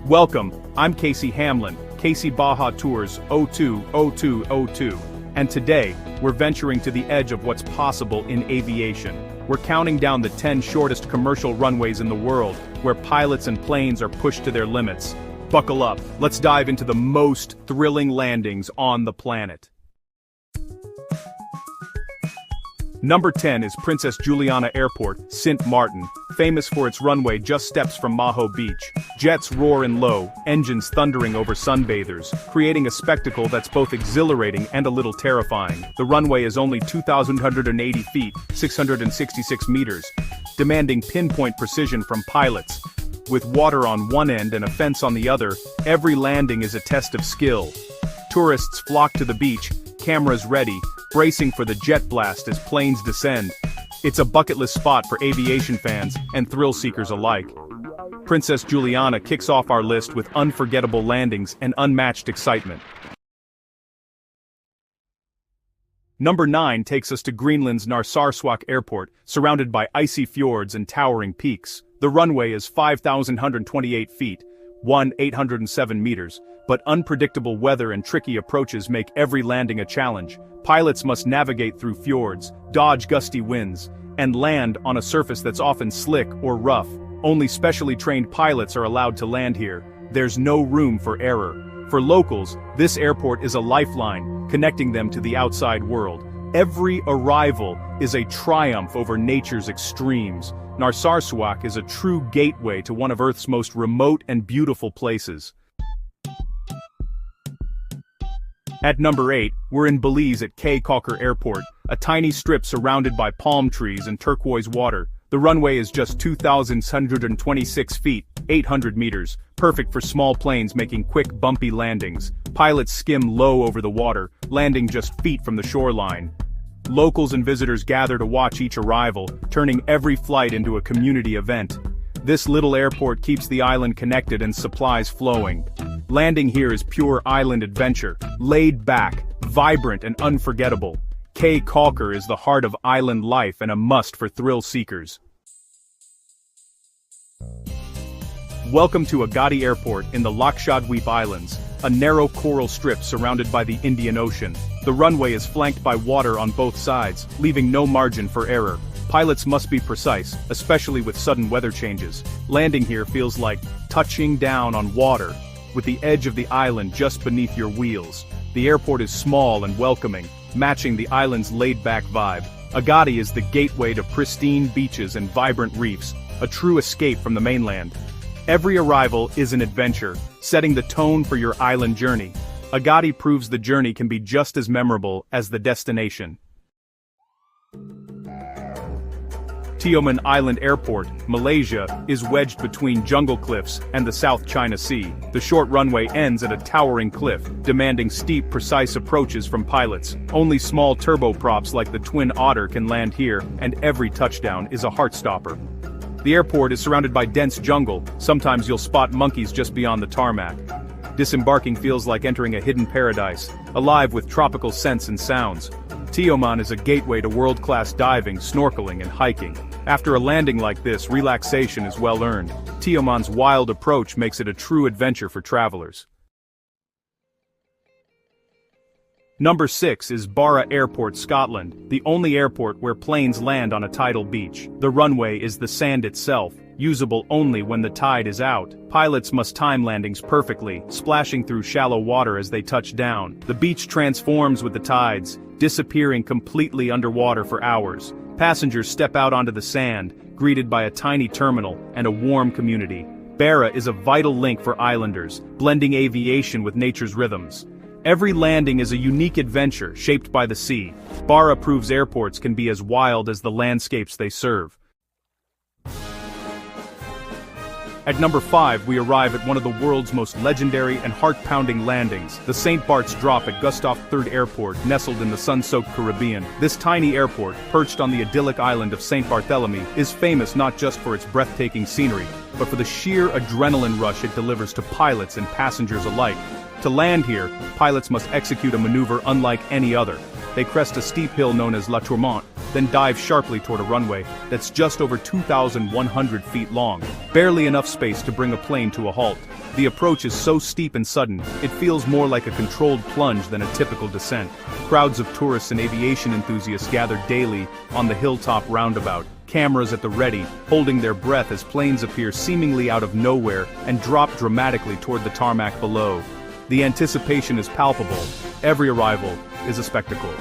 Welcome, I'm Casey Hamlin, Casey Baja Tours 020202, and today, we're venturing to the edge of what's possible in aviation. We're counting down the 10 shortest commercial runways in the world, where pilots and planes are pushed to their limits. Buckle up, let's dive into the most thrilling landings on the planet. Number 10 is Princess Juliana Airport, Sint Maarten, famous for its runway just steps from Maho Beach. Jets roar in low, engines thundering over sunbathers, creating a spectacle that's both exhilarating and a little terrifying. The runway is only 2,180 feet, 666 meters, demanding pinpoint precision from pilots. With water on one end and a fence on the other, every landing is a test of skill. Tourists flock to the beach, cameras ready, bracing for the jet blast as planes descend. It's a bucket list spot for aviation fans and thrill seekers alike. Princess Juliana kicks off our list with unforgettable landings and unmatched excitement. Number 9 takes us to Greenland's Narsarsuaq Airport, surrounded by icy fjords and towering peaks. The runway is 5,128 feet, 1,807 meters, but unpredictable weather and tricky approaches make every landing a challenge. Pilots must navigate through fjords, dodge gusty winds, and land on a surface that's often slick or rough. Only specially trained pilots are allowed to land here. There's no room for error. For locals, this airport is a lifeline, connecting them to the outside world. Every arrival is a triumph over nature's extremes. Narsarsuaq is a true gateway to one of Earth's most remote and beautiful places. At number 8, we're in Belize at K. Calker Airport, a tiny strip surrounded by palm trees and turquoise water. The runway is just 2,126 feet, 800 meters, perfect for small planes making quick, bumpy landings. Pilots skim low over the water, landing just feet from the shoreline. Locals and visitors gather to watch each arrival, turning every flight into a community event. This little airport keeps the island connected and supplies flowing. Landing here is pure island adventure, laid back, vibrant and unforgettable. K. Calker is the heart of island life and a must for thrill seekers. Welcome to Agatti Airport in the Lakshadweep Islands, a narrow coral strip surrounded by the Indian Ocean. The runway is flanked by water on both sides, leaving no margin for error. Pilots must be precise, especially with sudden weather changes. Landing here feels like touching down on water, with the edge of the island just beneath your wheels. The airport is small and welcoming, matching the island's laid-back vibe. Agatti is the gateway to pristine beaches and vibrant reefs, a true escape from the mainland. Every arrival is an adventure, setting the tone for your island journey. Agatti proves the journey can be just as memorable as the destination. Tioman Island Airport, Malaysia, is wedged between jungle cliffs and the South China Sea. The short runway ends at a towering cliff, demanding steep, precise approaches from pilots. Only small turboprops like the Twin Otter can land here, and every touchdown is a heartstopper. The airport is surrounded by dense jungle. Sometimes you'll spot monkeys just beyond the tarmac. Disembarking feels like entering a hidden paradise, alive with tropical scents and sounds. Tioman is a gateway to world-class diving, snorkeling, and hiking. After a landing like this, relaxation is well earned. Tioman's wild approach makes it a true adventure for travelers. Number 6 is Barra Airport, Scotland, the only airport where planes land on a tidal beach. The runway is the sand itself, usable only when the tide is out. Pilots must time landings perfectly, splashing through shallow water as they touch down. The beach transforms with the tides, disappearing completely underwater for hours. Passengers step out onto the sand, greeted by a tiny terminal and a warm community. Barra is a vital link for islanders, blending aviation with nature's rhythms. Every landing is a unique adventure shaped by the sea. Barra proves airports can be as wild as the landscapes they serve. At number 5, we arrive at one of the world's most legendary and heart-pounding landings, the St. Bart's Drop at Gustav III Airport, nestled in the sun-soaked Caribbean. This tiny airport, perched on the idyllic island of St. Barthélemy, is famous not just for its breathtaking scenery, but for the sheer adrenaline rush it delivers to pilots and passengers alike. To land here, pilots must execute a maneuver unlike any other. They crest a steep hill known as La Tourmente, then dive sharply toward a runway that's just over 2,100 feet long. barely enough space to bring a plane to a halt. The approach is so steep and sudden, it feels more like a controlled plunge than a typical descent. Crowds of tourists and aviation enthusiasts gather daily on the hilltop roundabout, cameras at the ready, holding their breath as planes appear seemingly out of nowhere and drop dramatically toward the tarmac below. The anticipation is palpable. Every arrival is a spectacle.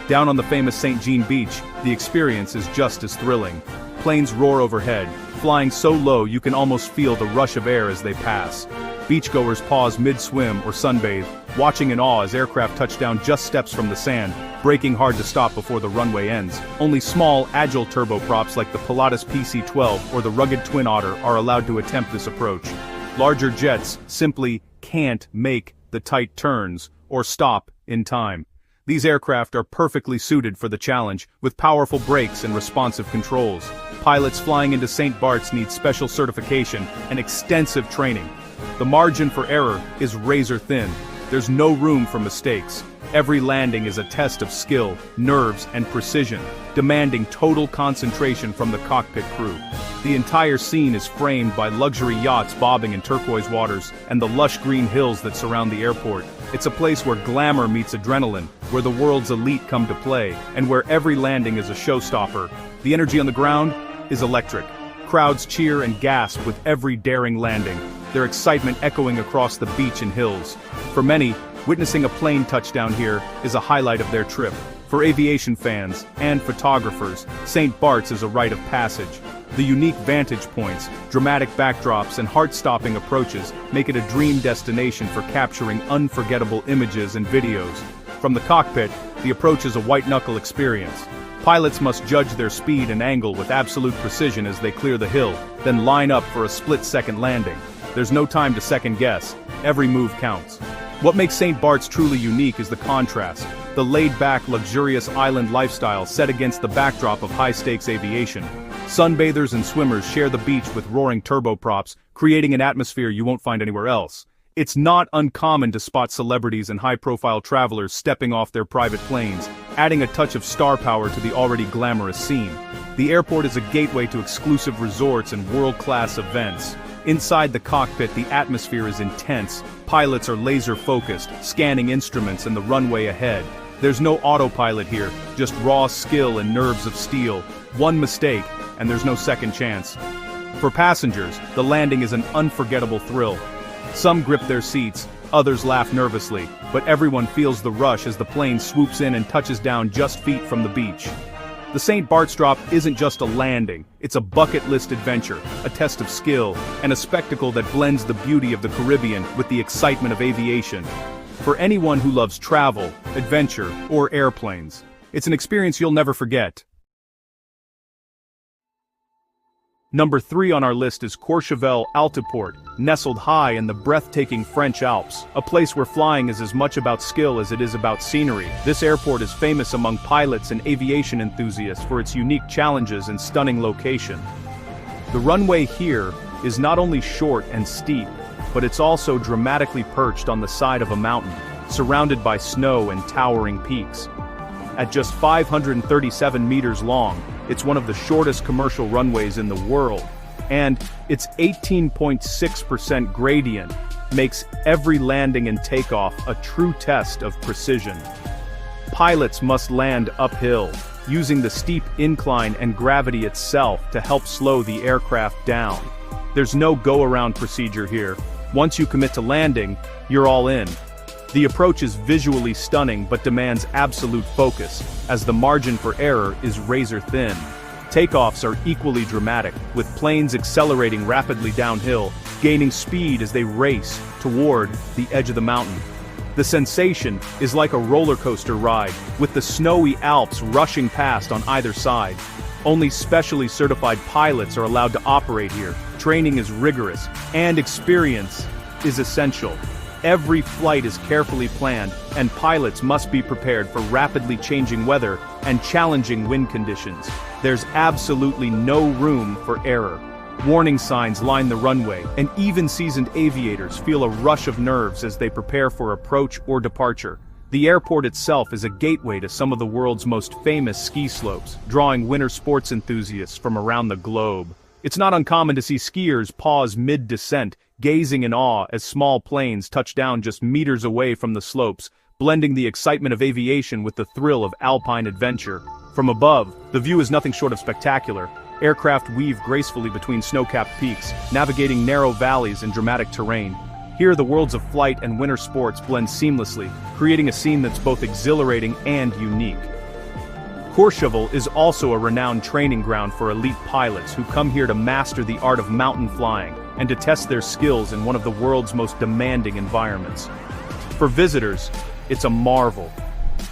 Down on the famous St. Jean Beach, the experience is just as thrilling. Planes roar overhead, flying so low you can almost feel the rush of air as they pass. Beachgoers pause mid-swim or sunbathe, watching in awe as aircraft touch down just steps from the sand, braking hard to stop before the runway ends. Only small, agile turboprops like the Pilatus PC-12 or the rugged Twin Otter are allowed to attempt this approach. Larger jets simply can't make the tight turns or stop in time. These aircraft are perfectly suited for the challenge, with powerful brakes and responsive controls. Pilots flying into St. Bart's need special certification and extensive training. The margin for error is razor thin. There's no room for mistakes. Every landing is a test of skill, nerves, and precision, demanding total concentration from the cockpit crew. The entire scene is framed by luxury yachts bobbing in turquoise waters and the lush green hills that surround the airport. It's a place where glamour meets adrenaline, where the world's elite come to play, and where every landing is a showstopper. The energy on the ground is electric. Crowds cheer and gasp with every daring landing, their excitement echoing across the beach and hills. For many, witnessing a plane touchdown here is a highlight of their trip. For aviation fans and photographers, St. Bart's is a rite of passage. The unique vantage points, dramatic backdrops, and heart-stopping approaches make it a dream destination for capturing unforgettable images and videos. From the cockpit, the approach is a white-knuckle experience. Pilots must judge their speed and angle with absolute precision as they clear the hill, then line up for a split-second landing. There's no time to second-guess. Every move counts. What makes St. Bart's truly unique is the contrast. The laid-back, luxurious island lifestyle set against the backdrop of high-stakes aviation. Sunbathers and swimmers share the beach with roaring turboprops, creating an atmosphere you won't find anywhere else. It's not uncommon to spot celebrities and high-profile travelers stepping off their private planes, adding a touch of star power to the already glamorous scene. The airport is a gateway to exclusive resorts and world-class events. Inside the cockpit, the atmosphere is intense. Pilots are laser-focused, scanning instruments and the runway ahead. There's no autopilot here, just raw skill and nerves of steel. One mistake, and there's no second chance. For passengers, the landing is an unforgettable thrill. Some grip their seats, others laugh nervously, but everyone feels the rush as the plane swoops in and touches down just feet from the beach. The St. Bart's drop isn't just a landing, it's a bucket-list adventure, a test of skill, and a spectacle that blends the beauty of the Caribbean with the excitement of aviation. For anyone who loves travel, adventure, or airplanes, it's an experience you'll never forget. Number 3 on our list is Courchevel Altiport, nestled high in the breathtaking French Alps, a place where flying is as much about skill as it is about scenery. This airport is famous among pilots and aviation enthusiasts for its unique challenges and stunning location. The runway here is not only short and steep, but it's also dramatically perched on the side of a mountain, surrounded by snow and towering peaks. At just 537 meters long, it's one of the shortest commercial runways in the world, and its 18.6% gradient makes every landing and takeoff a true test of precision. Pilots must land uphill, using the steep incline and gravity itself to help slow the aircraft down. There's no go-around procedure here. Once you commit to landing, you're all in. The approach is visually stunning but demands absolute focus, as the margin for error is razor thin. Takeoffs are equally dramatic, with planes accelerating rapidly downhill, gaining speed as they race toward the edge of the mountain. The sensation is like a roller coaster ride, with the snowy Alps rushing past on either side. Only specially certified pilots are allowed to operate here. Training is rigorous, and experience is essential. Every flight is carefully planned, and pilots must be prepared for rapidly changing weather and challenging wind conditions. There's absolutely no room for error. Warning signs line the runway, and even seasoned aviators feel a rush of nerves as they prepare for approach or departure. The airport itself is a gateway to some of the world's most famous ski slopes, drawing winter sports enthusiasts from around the globe. It's not uncommon to see skiers pause mid-descent, gazing in awe as small planes touch down just meters away from the slopes, blending the excitement of aviation with the thrill of alpine adventure. From above, the view is nothing short of spectacular. Aircraft weave gracefully between snow-capped peaks, navigating narrow valleys and dramatic terrain. Here the worlds of flight and winter sports blend seamlessly, creating a scene that's both exhilarating and unique. Courchevel is also a renowned training ground for elite pilots who come here to master the art of mountain flying and to test their skills in one of the world's most demanding environments. For visitors, it's a marvel.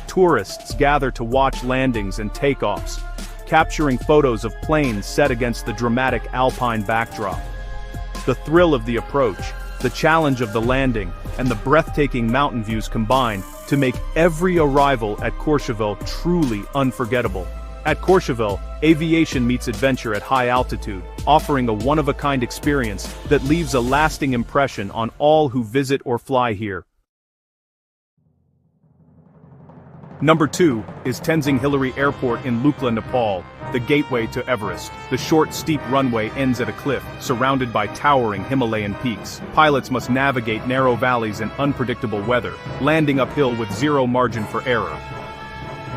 Tourists gather to watch landings and takeoffs, capturing photos of planes set against the dramatic alpine backdrop. The thrill of the approach, the challenge of the landing, and the breathtaking mountain views combine to make every arrival at Courchevel truly unforgettable. At Courchevel, aviation meets adventure at high altitude, offering a one-of-a-kind experience that leaves a lasting impression on all who visit or fly here. Number 2 is Tenzing Hillary Airport in Lukla, Nepal, the gateway to Everest. The short, steep runway ends at a cliff, surrounded by towering Himalayan peaks. Pilots must navigate narrow valleys in unpredictable weather, landing uphill with zero margin for error.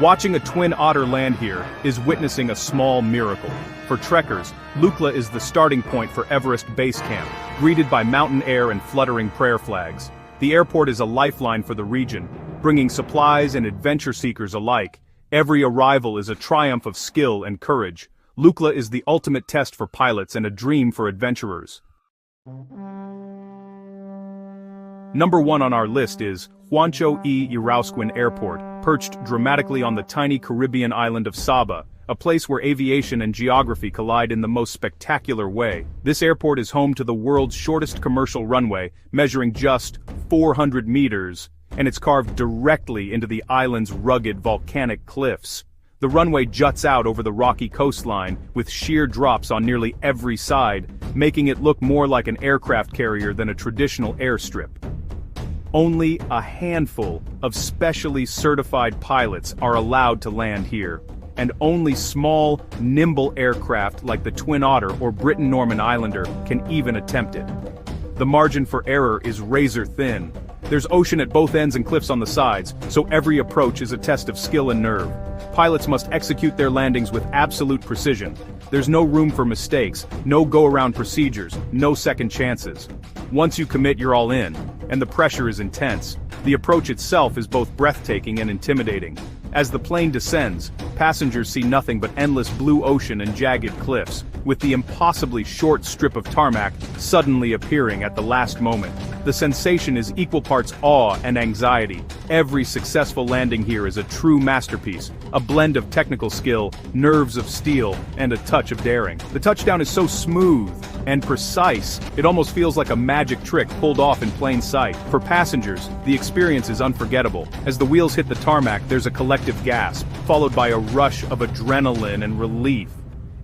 Watching a twin otter land here is witnessing a small miracle. For trekkers, Lukla is the starting point for Everest Base Camp, greeted by mountain air and fluttering prayer flags. The airport is a lifeline for the region, bringing supplies and adventure seekers alike. Every arrival is a triumph of skill and courage. Lukla is the ultimate test for pilots and a dream for adventurers. Number 1 on our list is Juancho e Irausquin Airport, perched dramatically on the tiny Caribbean island of Saba, a place where aviation and geography collide in the most spectacular way. This airport is home to the world's shortest commercial runway, measuring just 400 meters, and it's carved directly into the island's rugged volcanic cliffs. The runway juts out over the rocky coastline, with sheer drops on nearly every side, making it look more like an aircraft carrier than a traditional airstrip. Only a handful of specially certified pilots are allowed to land here, and only small, nimble aircraft like the Twin Otter or Britten-Norman Islander can even attempt it. The margin for error is razor thin. There's ocean at both ends and cliffs on the sides, so every approach is a test of skill and nerve. Pilots must execute their landings with absolute precision. There's no room for mistakes, no go-around procedures, no second chances. Once you commit, you're all in, and the pressure is intense. The approach itself is both breathtaking and intimidating. As the plane descends, passengers see nothing but endless blue ocean and jagged cliffs, with the impossibly short strip of tarmac suddenly appearing at the last moment. The sensation is equal parts awe and anxiety. Every successful landing here is a true masterpiece, a blend of technical skill, nerves of steel, and a touch of daring. The touchdown is so smooth and precise, it almost feels like a magic trick pulled off in plain sight. For passengers, the experience is unforgettable. As the wheels hit the tarmac, there's a collective gasp, followed by a rush of adrenaline and relief.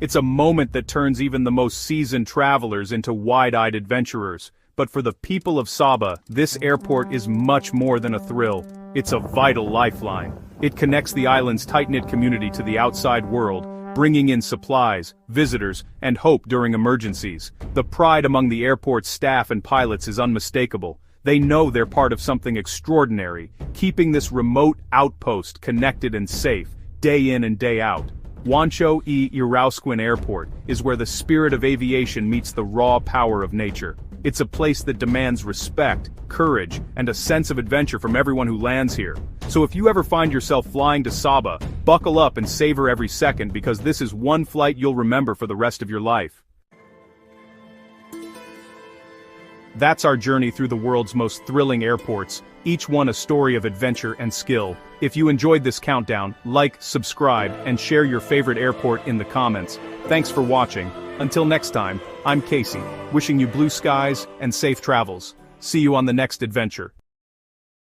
It's a moment that turns even the most seasoned travelers into wide-eyed adventurers. But for the people of Saba, this airport is much more than a thrill. It's a vital lifeline. It connects the island's tight-knit community to the outside world, bringing in supplies, visitors, and hope during emergencies. The pride among the airport's staff and pilots is unmistakable. They know they're part of something extraordinary, keeping this remote outpost connected and safe, day in and day out. Juancho e Irausquin Airport is where the spirit of aviation meets the raw power of nature. It's a place that demands respect, courage, and a sense of adventure from everyone who lands here. So if you ever find yourself flying to Saba, buckle up and savor every second, because this is one flight you'll remember for the rest of your life. That's our journey through the world's most thrilling airports, each one a story of adventure and skill. If you enjoyed this countdown, like, subscribe, and share your favorite airport in the comments. Thanks for watching. Until next time, I'm Casey, wishing you blue skies and safe travels. See you on the next adventure.